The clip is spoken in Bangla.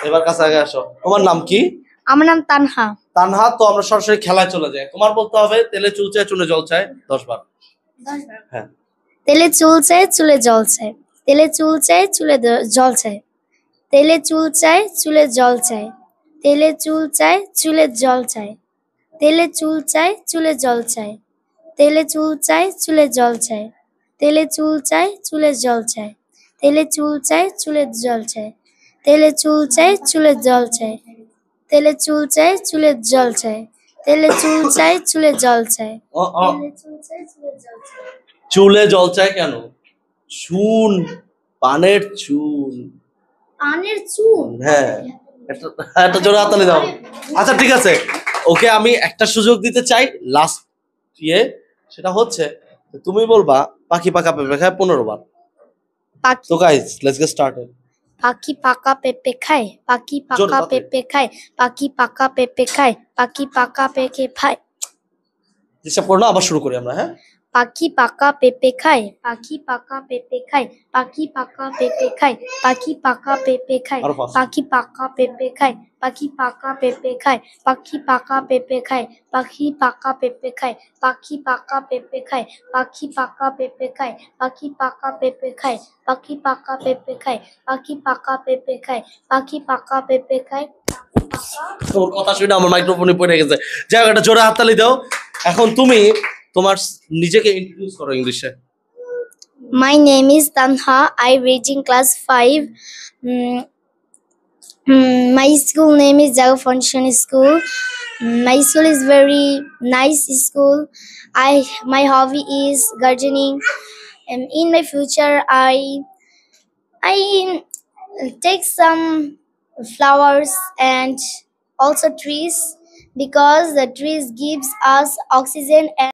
এবার কাছে আগে আসো। তোমার নাম কি? আমার নাম তানহা। তানহা। তো আমরা সরাসরি খেলায় চলে যাই। তোমার বলতে হবে তেলে চুল চায় চুলে জল চায় 10 বার। হ্যাঁ। তেলে চুল চায় চুলে জল চায়, তেলে চুল চায় চুলে জল চায়, তেলে চুল চায় চুলে জল চায়, তেলে চুল চায় চুলে জল চায়, তেলে চুল চায় চুলে জল চায়, তেলে চুল চায় চুলে জল চায়, তেলে চুল চায় চুলে জল চায়, তেলে চুল চায় চুলে জল চায়, তেলে চুল চায় চুলে জল চায়, তেলে চুল চায় চুলে জল চায়, তেলে চুল চায় চুলে জল চায়, তেলে চুল চায় চুলে জল চায়। চুলে জল চায় কেন? চুন, পানের চুন। পানের চুন? হ্যাঁ, একটা জোরে হাততালি দাও। আচ্ছা ঠিক আছে, ওকে আমি একটা সুযোগ দিতে চাই লাস্ট ইয়ে, সেটা হচ্ছে তুমি বলবা পাখি পাকা পেঁপে খায় 15 বার। তো গাইস লেটস গেট স্টার্টেড। পাখি পাকা পেঁপে খায়, পাখি পাকা পেঁপে খায়, পাখি পাকা পেঁপে খায়, পাখি পাকা পেঁপে খায়। ডিস্টার্ব করো না, আবার শুরু করি আমরা। হ্যাঁ, পাখি পাকা পেঁপে খায়, পাখি পাকা পেঁপে খায়, পাখি পাকা পেঁপে খায়, পাখি পাকা পেঁপে খায়, পাখি পাকা পেঁপে খায়, পাখি পাকা পেঁপে খায়, পাখি পাকা পেঁপে খায়, পাখি পাকা পেঁপে খায়, পাখি পাকা পেঁপে খায়, পাখি পাকা পেঁপে খায়, পাখি পাকা পেঁপে খায়, পাখি পাকা পেঁপে খায়, পাখি পাকা পেঁপে খায়, পাখি পাকা পেঁপে খায়। তোর কথা শুনে আমার মাইক্রোফোনে পড়ে গেছে। যাই হোক, একটা জোরে হাততালি দাও। এখন তুমি তোমার নিজেকে ইন্ট্রোডিউস করো ইংলিশে। My name is Tanha. I reading class 5. My school name is Jago Foundation School. My school is very nice school. My hobby is gardening, and in my future I take some flowers and also trees, because the trees gives us oxygen and